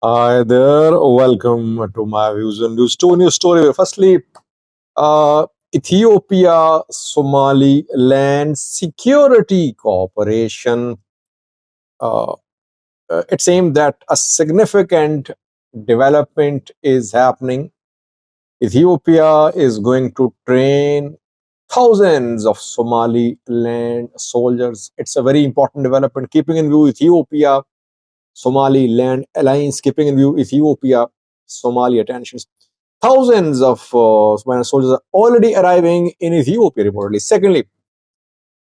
Hi there, welcome to my views and news. Two news story. Firstly, Ethiopia Somaliland Security Cooperation. Uh, it seems that a significant development is happening. Ethiopia is going to train thousands of Somaliland soldiers. It's a very important development. Keeping in view Ethiopia Somaliland alliance, keeping in view Ethiopia Somalia tensions. Thousands of Somalian soldiers are already arriving in Ethiopia, reportedly. Secondly,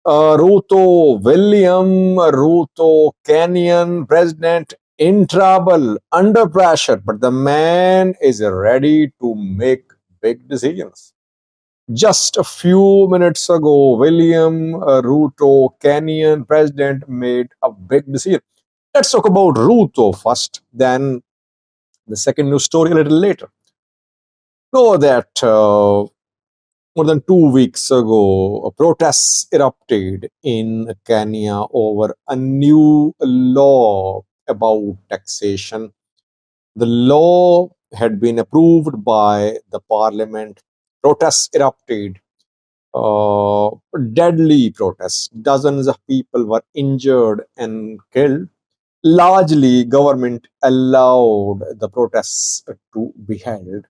Ruto, Kenyan president in trouble, under pressure, but the man is ready to make big decisions. Just a few minutes ago, Ruto, Kenyan president, made a big decision. Let's talk about Ruto first, then the second news story a little later. Know that more than 2 weeks ago, protests erupted in Kenya over a new law about taxation. The law had been approved by the parliament. Protests erupted, uh, deadly protests. Dozens of people were injured and killed. Largely, government allowed the protests to be held.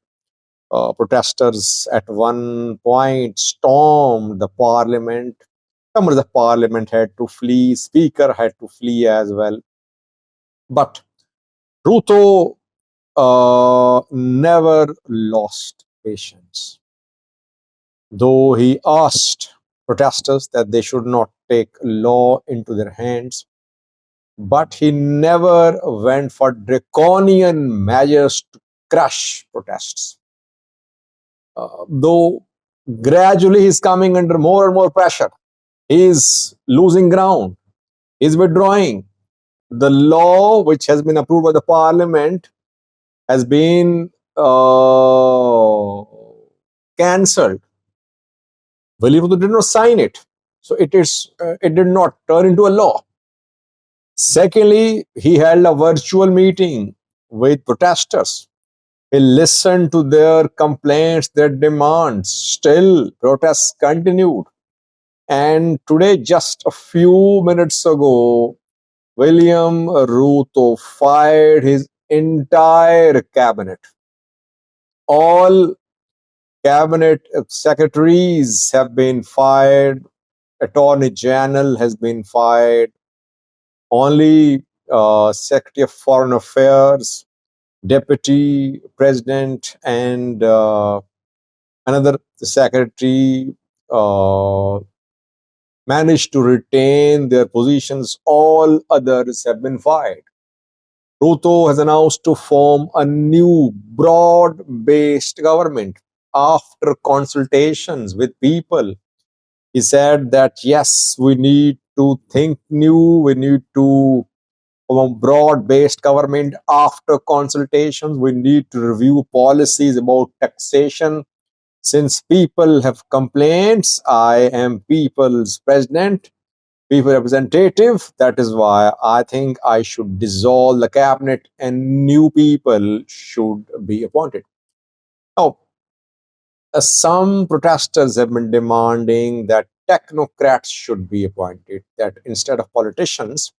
Protesters at one point stormed the parliament. Members of the parliament had to flee. Speaker had to flee as well. But Ruto never lost patience. Though he asked protesters that they should not take law into their hands, but he never went for draconian measures to crush protests. Though gradually he's coming under more and more pressure. He's losing ground. He's withdrawing. The law, which has been approved by the parliament, has been cancelled. Ruto did not sign it, so it did not turn into a law. Secondly, he held a virtual meeting with protesters. He listened to their complaints, their demands. Still, protests continued. And today, just a few minutes ago, Ruto fired his entire cabinet. All cabinet secretaries have been fired. Attorney General has been fired. Only Secretary of Foreign Affairs, Deputy President, and another secretary uh, managed to retain their positions. All others have been fired. Ruto has announced to form a new broad-based government after consultations with people. He said that yes, we need to think new, we need to form a broad-based government after consultations, we need to review policies about taxation. Since people have complaints, I am people's president, people representative. That is why I think I should dissolve the cabinet and new people should be appointed. Now, some protesters have been demanding that technocrats should be appointed, that instead of politicians,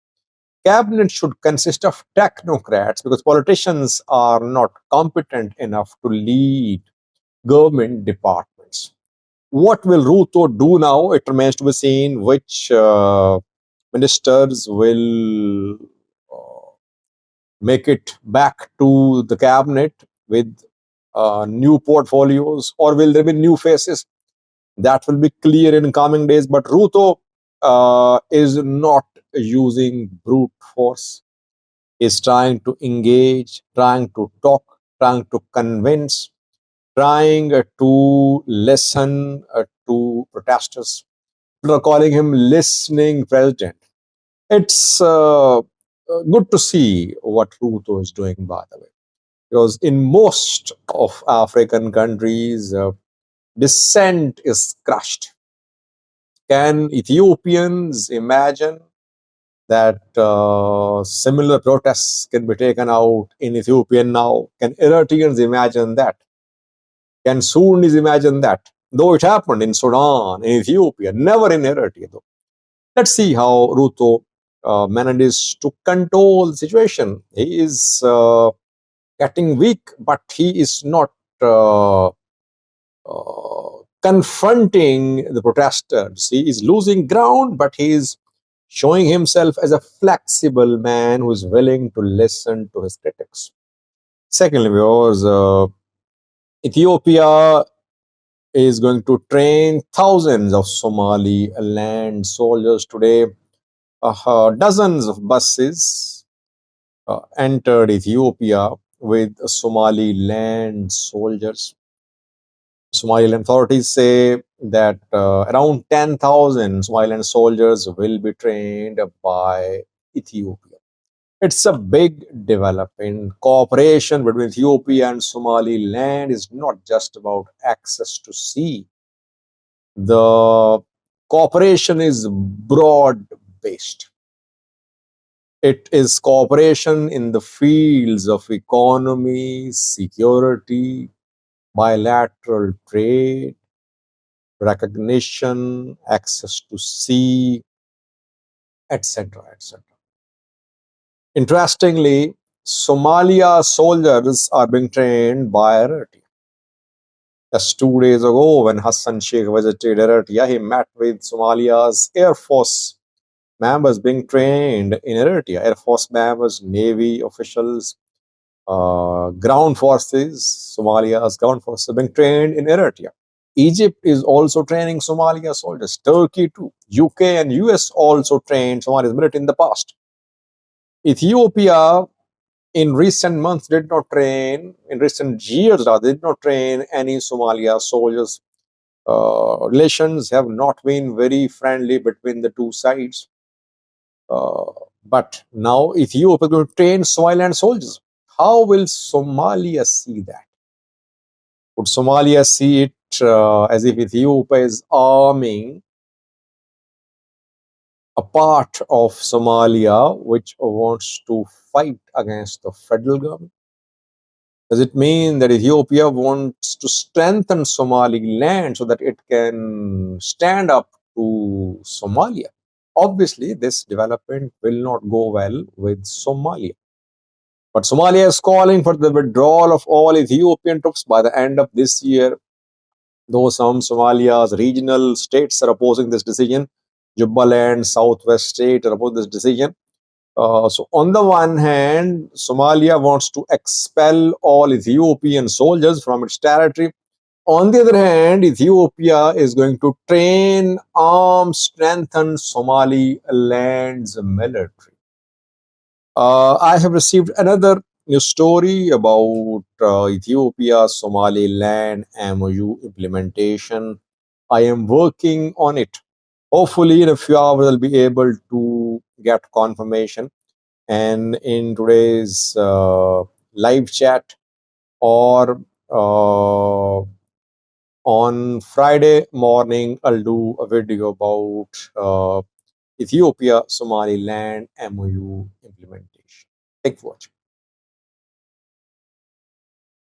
cabinet should consist of technocrats because politicians are not competent enough to lead government departments. What will Ruto do now? It remains to be seen which ministers will make it back to the cabinet with new portfolios, or will there be new faces? That will be clear in coming days. But Ruto is not using brute force. Is trying to engage, trying to talk, trying to convince, trying to listen to protesters. People are calling him listening president. It's good to see what Ruto is doing, by the way, because in most of African countries, dissent is crushed. Can Ethiopians imagine that similar protests can be taken out in Ethiopia now. Can Eritreans imagine that? Can Sudanese imagine that? Though it happened in Sudan, in Ethiopia, never in Eritrea though. Let's see how Ruto manages to control the situation. He is getting weak, but he is not confronting the protesters. He is losing ground, but he is showing himself as a flexible man who is willing to listen to his critics. Secondly, viewers, Ethiopia is going to train thousands of Somaliland soldiers today. Dozens of buses entered Ethiopia with Somaliland soldiers. Somaliland authorities say that around 10,000 Somaliland soldiers will be trained by Ethiopia. It's a big development. Cooperation between Ethiopia and Somaliland is not just about access to sea. The cooperation is broad based. It is cooperation in the fields of economy, security, bilateral trade, recognition, access to sea, etc., etc. Interestingly, Somalia soldiers are being trained by Eritrea. Just 2 days ago, when Hassan Sheikh visited Eritrea, he met with Somalia's Air Force members being trained in Eritrea. Air Force members, Navy officials, ground forces, Somalia's ground forces being trained in Eritrea. Egypt is also training Somalia soldiers. Turkey too. UK and US also trained Somalia's military in the past. Ethiopia in recent months did not train, in recent years rather, did not train any Somalia soldiers. Relations have not been very friendly between the two sides. But now Ethiopia is going to train Somaliland soldiers. How will Somalia see that? Would Somalia see it as if Ethiopia is arming a part of Somalia which wants to fight against the federal government? Does it mean that Ethiopia wants to strengthen Somaliland so that it can stand up to Somalia? Obviously, this development will not go well with Somalia. But Somalia is calling for the withdrawal of all Ethiopian troops by the end of this year. Though some Somalia's regional states are opposing this decision, Jubaland, Southwest State are opposing this decision. So on the one hand, Somalia wants to expel all Ethiopian soldiers from its territory. On the other hand, Ethiopia is going to train, arm, strengthen Somaliland's military. I have received another news story about Ethiopia Somaliland MOU implementation. I am working on it. Hopefully, in a few hours, I'll be able to get confirmation. And in today's live chat or on Friday morning, I'll do a video about Ethiopia Somaliland MOU implementation. Thank you for watching.